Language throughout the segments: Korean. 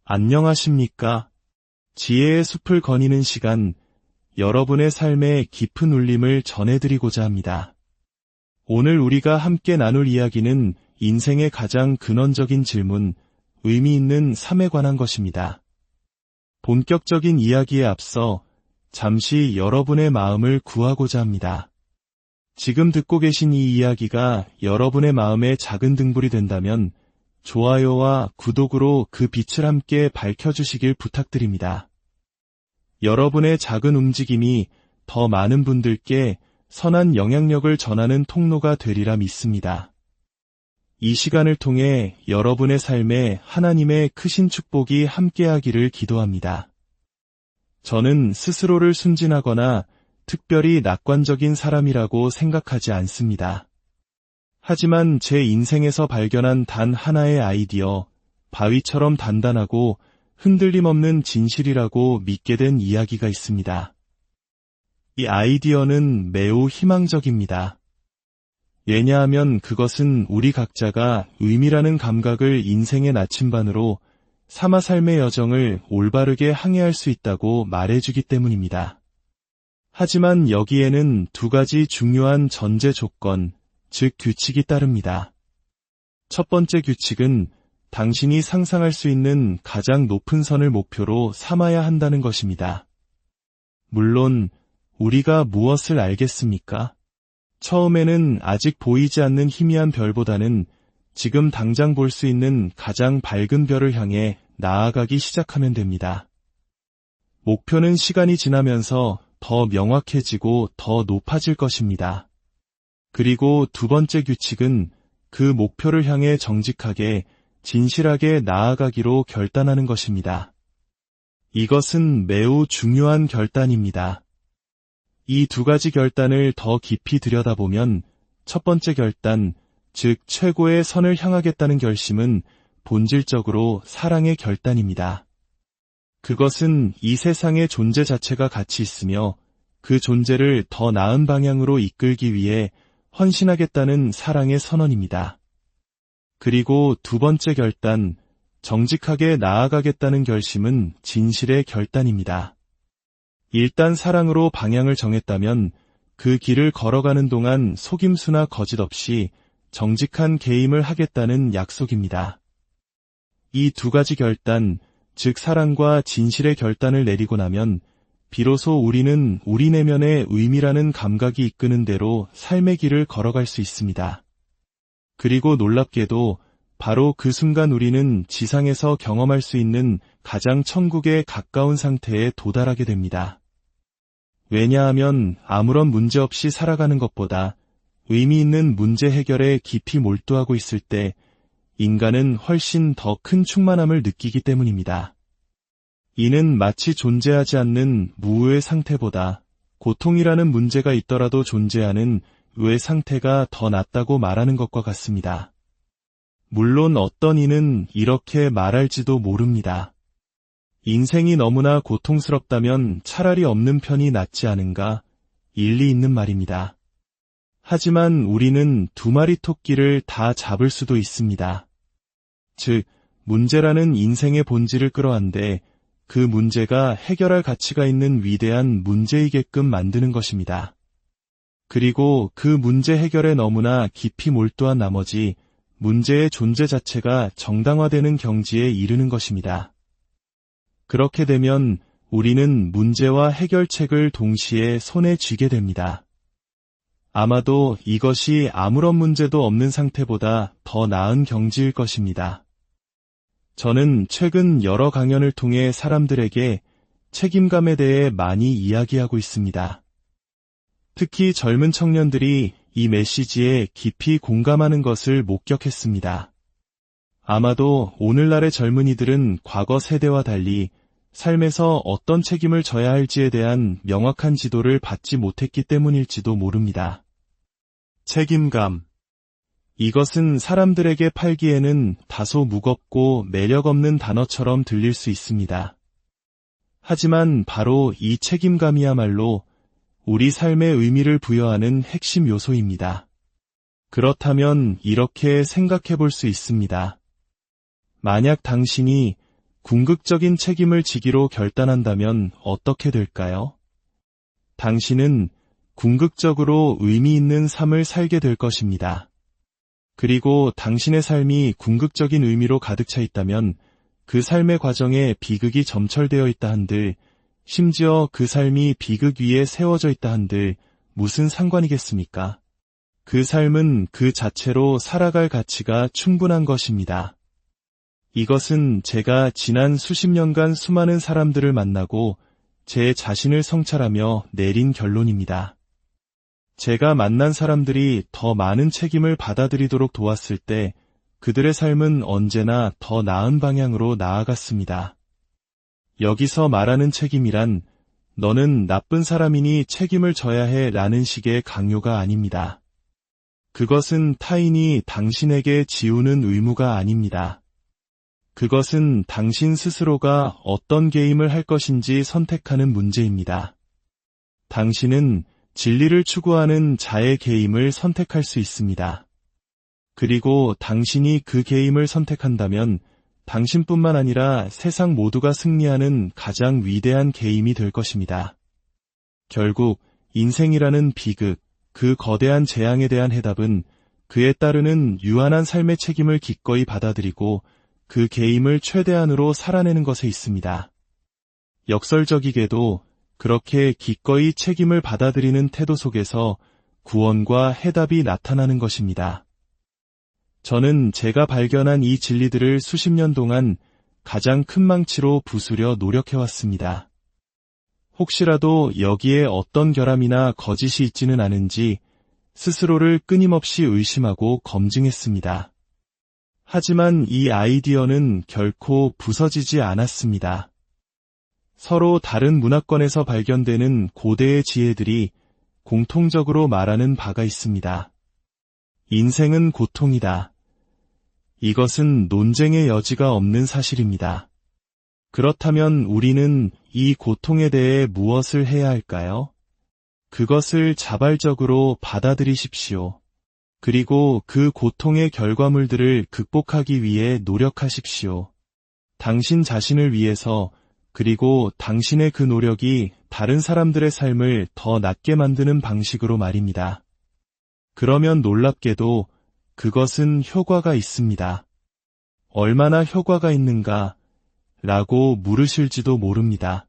안녕하십니까? 지혜의 숲을 거니는 시간, 여러분의 삶의 깊은 울림을 전해드리고자 합니다. 오늘 우리가 함께 나눌 이야기는 인생의 가장 근원적인 질문, 의미 있는 삶에 관한 것입니다. 본격적인 이야기에 앞서 잠시 여러분의 마음을 구하고자 합니다. 지금 듣고 계신 이 이야기가 여러분의 마음에 작은 등불이 된다면 좋아요와 구독으로 그 빛을 함께 밝혀주시길 부탁드립니다. 여러분의 작은 움직임이 더 많은 분들께 선한 영향력을 전하는 통로가 되리라 믿습니다. 이 시간을 통해 여러분의 삶에 하나님의 크신 축복이 함께하기를 기도합니다. 저는 스스로를 순진하거나 특별히 낙관적인 사람이라고 생각하지 않습니다. 하지만 제 인생에서 발견한 단 하나의 아이디어, 바위처럼 단단하고 흔들림 없는 진실이라고 믿게 된 이야기가 있습니다. 이 아이디어는 매우 희망적입니다. 왜냐하면 그것은 우리 각자가 의미라는 감각을 인생의 나침반으로 삼아 삶의 여정을 올바르게 항해할 수 있다고 말해주기 때문입니다. 하지만 여기에는 두 가지 중요한 전제 조건, 즉 규칙이 따릅니다. 첫 번째 규칙은 당신이 상상할 수 있는 가장 높은 선을 목표로 삼아야 한다는 것입니다. 물론 우리가 무엇을 알겠습니까? 처음에는 아직 보이지 않는 희미한 별보다는 지금 당장 볼 수 있는 가장 밝은 별을 향해 나아가기 시작하면 됩니다. 목표는 시간이 지나면서 더 명확해지고 더 높아질 것입니다. 그리고 두 번째 규칙은 그 목표를 향해 정직하게, 진실하게 나아가기로 결단하는 것입니다. 이것은 매우 중요한 결단입니다. 이 두 가지 결단을 더 깊이 들여다보면 첫 번째 결단, 즉 최고의 선을 향하겠다는 결심은 본질적으로 사랑의 결단입니다. 그것은 이 세상의 존재 자체가 가치 있으며 그 존재를 더 나은 방향으로 이끌기 위해 헌신하겠다는 사랑의 선언입니다. 그리고 두 번째 결단, 정직하게 나아가겠다는 결심은 진실의 결단입니다. 일단 사랑으로 방향을 정했다면 그 길을 걸어가는 동안 속임수나 거짓 없이 정직한 계임을 하겠다는 약속입니다. 이 두 가지 결단, 즉 사랑과 진실의 결단을 내리고 나면 비로소 우리는 우리 내면의 의미라는 감각이 이끄는 대로 삶의 길을 걸어갈 수 있습니다. 그리고 놀랍게도 바로 그 순간 우리는 지상에서 경험할 수 있는 가장 천국에 가까운 상태에 도달하게 됩니다. 왜냐하면 아무런 문제 없이 살아가는 것보다 의미 있는 문제 해결에 깊이 몰두하고 있을 때 인간은 훨씬 더 큰 충만함을 느끼기 때문입니다. 이는 마치 존재하지 않는 무의 상태보다 고통이라는 문제가 있더라도 존재하는 의 상태가 더 낫다고 말하는 것과 같습니다. 물론 어떤 이는 이렇게 말할지도 모릅니다. 인생이 너무나 고통스럽다면 차라리 없는 편이 낫지 않은가? 일리 있는 말입니다. 하지만 우리는 두 마리 토끼를 다 잡을 수도 있습니다. 즉, 문제라는 인생의 본질을 끌어안되 그 문제가 해결할 가치가 있는 위대한 문제이게끔 만드는 것입니다. 그리고 그 문제 해결에 너무나 깊이 몰두한 나머지 문제의 존재 자체가 정당화되는 경지에 이르는 것입니다. 그렇게 되면 우리는 문제와 해결책을 동시에 손에 쥐게 됩니다. 아마도 이것이 아무런 문제도 없는 상태보다 더 나은 경지일 것입니다. 저는 최근 여러 강연을 통해 사람들에게 책임감에 대해 많이 이야기하고 있습니다. 특히 젊은 청년들이 이 메시지에 깊이 공감하는 것을 목격했습니다. 아마도 오늘날의 젊은이들은 과거 세대와 달리 삶에서 어떤 책임을 져야 할지에 대한 명확한 지도를 받지 못했기 때문일지도 모릅니다. 책임감. 이것은 사람들에게 팔기에는 다소 무겁고 매력 없는 단어처럼 들릴 수 있습니다. 하지만 바로 이 책임감이야말로 우리 삶의 의미를 부여하는 핵심 요소입니다. 그렇다면 이렇게 생각해 볼 수 있습니다. 만약 당신이 궁극적인 책임을 지기로 결단한다면 어떻게 될까요? 당신은 궁극적으로 의미 있는 삶을 살게 될 것입니다. 그리고 당신의 삶이 궁극적인 의미로 가득 차 있다면 그 삶의 과정에 비극이 점철되어 있다 한들, 심지어 그 삶이 비극 위에 세워져 있다 한들 무슨 상관이겠습니까? 그 삶은 그 자체로 살아갈 가치가 충분한 것입니다. 이것은 제가 지난 수십 년간 수많은 사람들을 만나고 제 자신을 성찰하며 내린 결론입니다. 제가 만난 사람들이 더 많은 책임을 받아들이도록 도왔을 때 그들의 삶은 언제나 더 나은 방향으로 나아갔습니다. 여기서 말하는 책임이란 너는 나쁜 사람이니 책임을 져야 해 라는 식의 강요가 아닙니다. 그것은 타인이 당신에게 지우는 의무가 아닙니다. 그것은 당신 스스로가 어떤 게임을 할 것인지 선택하는 문제입니다. 당신은 진리를 추구하는 자의 게임을 선택할 수 있습니다. 그리고 당신이 그 게임을 선택한다면 당신뿐만 아니라 세상 모두가 승리하는 가장 위대한 게임이 될 것입니다. 결국 인생이라는 비극, 그 거대한 재앙에 대한 해답은 그에 따르는 유한한 삶의 책임을 기꺼이 받아들이고 그 게임을 최대한으로 살아내는 것에 있습니다. 역설적이게도 그렇게 기꺼이 책임을 받아들이는 태도 속에서 구원과 해답이 나타나는 것입니다. 저는 제가 발견한 이 진리들을 수십 년 동안 가장 큰 망치로 부수려 노력해왔습니다. 혹시라도 여기에 어떤 결함이나 거짓이 있지는 않은지 스스로를 끊임없이 의심하고 검증했습니다. 하지만 이 아이디어는 결코 부서지지 않았습니다. 서로 다른 문화권에서 발견되는 고대의 지혜들이 공통적으로 말하는 바가 있습니다. 인생은 고통이다. 이것은 논쟁의 여지가 없는 사실입니다. 그렇다면 우리는 이 고통에 대해 무엇을 해야 할까요? 그것을 자발적으로 받아들이십시오. 그리고 그 고통의 결과물들을 극복하기 위해 노력하십시오. 당신 자신을 위해서, 그리고 당신의 그 노력이 다른 사람들의 삶을 더 낫게 만드는 방식으로 말입니다. 그러면 놀랍게도 그것은 효과가 있습니다. 얼마나 효과가 있는가? 라고 물으실지도 모릅니다.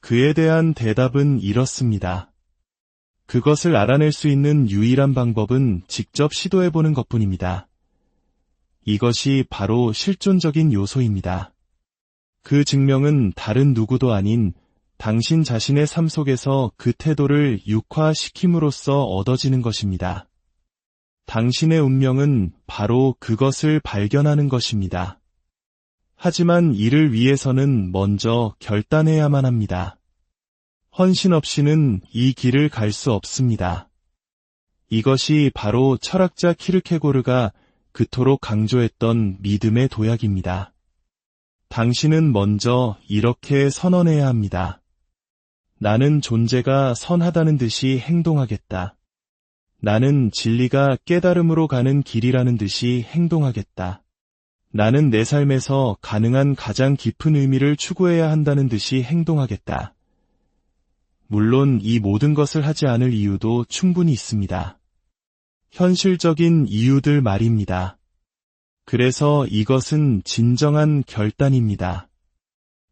그에 대한 대답은 이렇습니다. 그것을 알아낼 수 있는 유일한 방법은 직접 시도해보는 것뿐입니다. 이것이 바로 실존적인 요소입니다. 그 증명은 다른 누구도 아닌 당신 자신의 삶 속에서 그 태도를 육화시킴으로써 얻어지는 것입니다. 당신의 운명은 바로 그것을 발견하는 것입니다. 하지만 이를 위해서는 먼저 결단해야만 합니다. 헌신 없이는 이 길을 갈 수 없습니다. 이것이 바로 철학자 키르케고르가 그토록 강조했던 믿음의 도약입니다. 당신은 먼저 이렇게 선언해야 합니다. 나는 존재가 선하다는 듯이 행동하겠다. 나는 진리가 깨달음으로 가는 길이라는 듯이 행동하겠다. 나는 내 삶에서 가능한 가장 깊은 의미를 추구해야 한다는 듯이 행동하겠다. 물론 이 모든 것을 하지 않을 이유도 충분히 있습니다. 현실적인 이유들 말입니다. 그래서 이것은 진정한 결단입니다.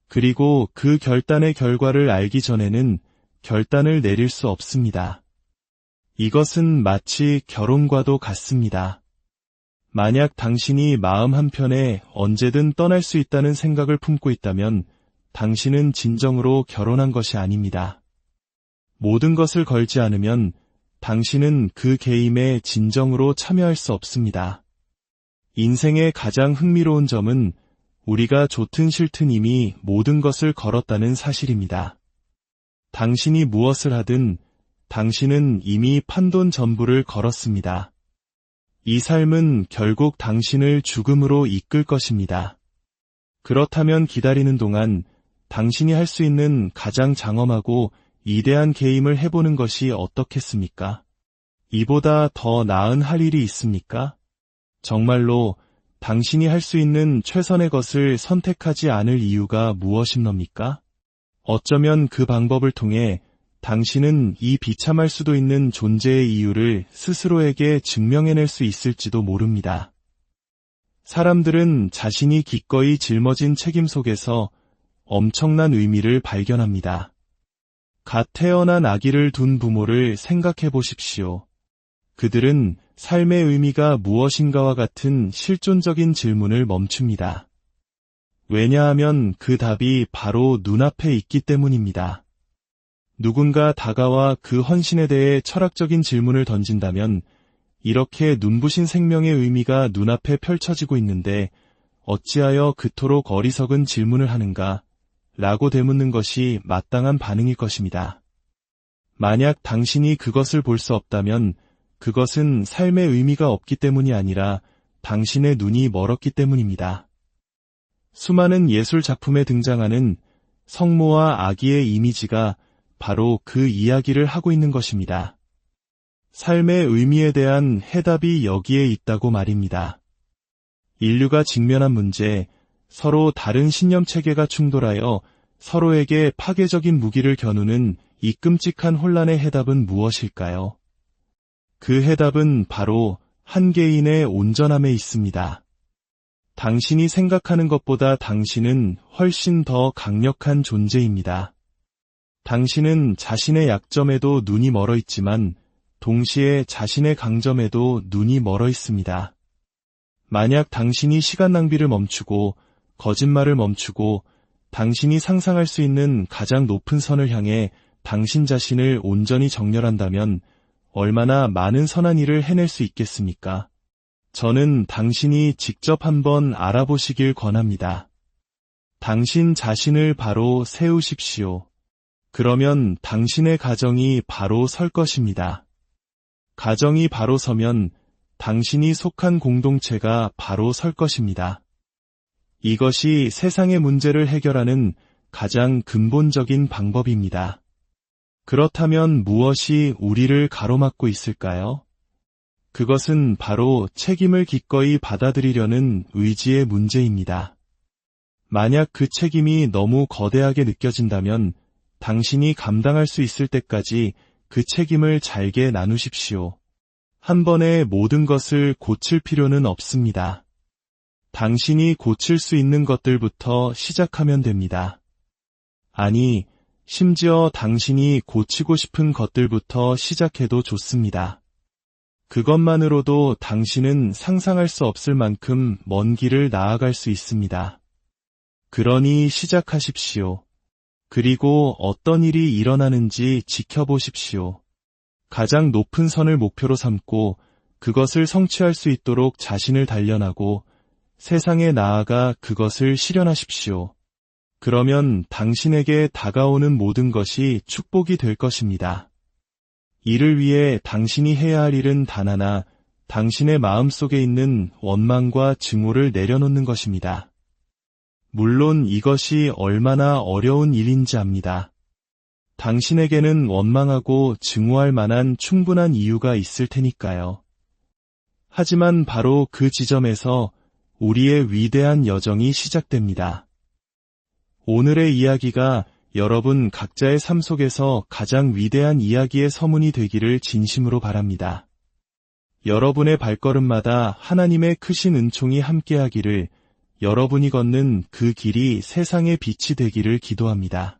그리고 그 결단의 결과를 알기 전에는 결단을 내릴 수 없습니다. 이것은 마치 결혼과도 같습니다. 만약 당신이 마음 한편에 언제든 떠날 수 있다는 생각을 품고 있다면 당신은 진정으로 결혼한 것이 아닙니다. 모든 것을 걸지 않으면 당신은 그 게임에 진정으로 참여할 수 없습니다. 인생의 가장 흥미로운 점은 우리가 좋든 싫든 이미 모든 것을 걸었다는 사실입니다. 당신이 무엇을 하든 당신은 이미 판돈 전부를 걸었습니다. 이 삶은 결국 당신을 죽음으로 이끌 것입니다. 그렇다면 기다리는 동안 당신이 할 수 있는 가장 장엄하고 이대한 게임을 해보는 것이 어떻겠습니까? 이보다 더 나은 할 일이 있습니까? 정말로 당신이 할 수 있는 최선의 것을 선택하지 않을 이유가 무엇입니까? 어쩌면 그 방법을 통해 당신은 이 비참할 수도 있는 존재의 이유를 스스로에게 증명해낼 수 있을지도 모릅니다. 사람들은 자신이 기꺼이 짊어진 책임 속에서 엄청난 의미를 발견합니다. 갓 태어난 아기를 둔 부모를 생각해 보십시오. 그들은 삶의 의미가 무엇인가와 같은 실존적인 질문을 멈춥니다. 왜냐하면 그 답이 바로 눈앞에 있기 때문입니다. 누군가 다가와 그 헌신에 대해 철학적인 질문을 던진다면 이렇게 눈부신 생명의 의미가 눈앞에 펼쳐지고 있는데 어찌하여 그토록 어리석은 질문을 하는가? 라고 되묻는 것이 마땅한 반응일 것입니다. 만약 당신이 그것을 볼 수 없다면 그것은 삶의 의미가 없기 때문이 아니라 당신의 눈이 멀었기 때문입니다. 수많은 예술 작품에 등장하는 성모와 아기의 이미지가 바로 그 이야기를 하고 있는 것입니다. 삶의 의미에 대한 해답이 여기에 있다고 말입니다. 인류가 직면한 문제, 서로 다른 신념 체계가 충돌하여 서로에게 파괴적인 무기를 겨누는 이 끔찍한 혼란의 해답은 무엇일까요? 그 해답은 바로 한 개인의 온전함에 있습니다. 당신이 생각하는 것보다 당신은 훨씬 더 강력한 존재입니다. 당신은 자신의 약점에도 눈이 멀어 있지만 동시에 자신의 강점에도 눈이 멀어 있습니다. 만약 당신이 시간 낭비를 멈추고 거짓말을 멈추고 당신이 상상할 수 있는 가장 높은 선을 향해 당신 자신을 온전히 정렬한다면 얼마나 많은 선한 일을 해낼 수 있겠습니까? 저는 당신이 직접 한번 알아보시길 권합니다. 당신 자신을 바로 세우십시오. 그러면 당신의 가정이 바로 설 것입니다. 가정이 바로 서면 당신이 속한 공동체가 바로 설 것입니다. 이것이 세상의 문제를 해결하는 가장 근본적인 방법입니다. 그렇다면 무엇이 우리를 가로막고 있을까요? 그것은 바로 책임을 기꺼이 받아들이려는 의지의 문제입니다. 만약 그 책임이 너무 거대하게 느껴진다면 당신이 감당할 수 있을 때까지 그 책임을 잘게 나누십시오. 한 번에 모든 것을 고칠 필요는 없습니다. 당신이 고칠 수 있는 것들부터 시작하면 됩니다. 아니, 심지어 당신이 고치고 싶은 것들부터 시작해도 좋습니다. 그것만으로도 당신은 상상할 수 없을 만큼 먼 길을 나아갈 수 있습니다. 그러니 시작하십시오. 그리고 어떤 일이 일어나는지 지켜보십시오. 가장 높은 선을 목표로 삼고 그것을 성취할 수 있도록 자신을 단련하고 세상에 나아가 그것을 실현하십시오. 그러면 당신에게 다가오는 모든 것이 축복이 될 것입니다. 이를 위해 당신이 해야 할 일은 단 하나, 당신의 마음속에 있는 원망과 증오를 내려놓는 것입니다. 물론 이것이 얼마나 어려운 일인지 압니다. 당신에게는 원망하고 증오할 만한 충분한 이유가 있을 테니까요. 하지만 바로 그 지점에서 우리의 위대한 여정이 시작됩니다. 오늘의 이야기가 여러분 각자의 삶 속에서 가장 위대한 이야기의 서문이 되기를 진심으로 바랍니다. 여러분의 발걸음마다 하나님의 크신 은총이 함께하기를, 여러분이 걷는 그 길이 세상의 빛이 되기를 기도합니다.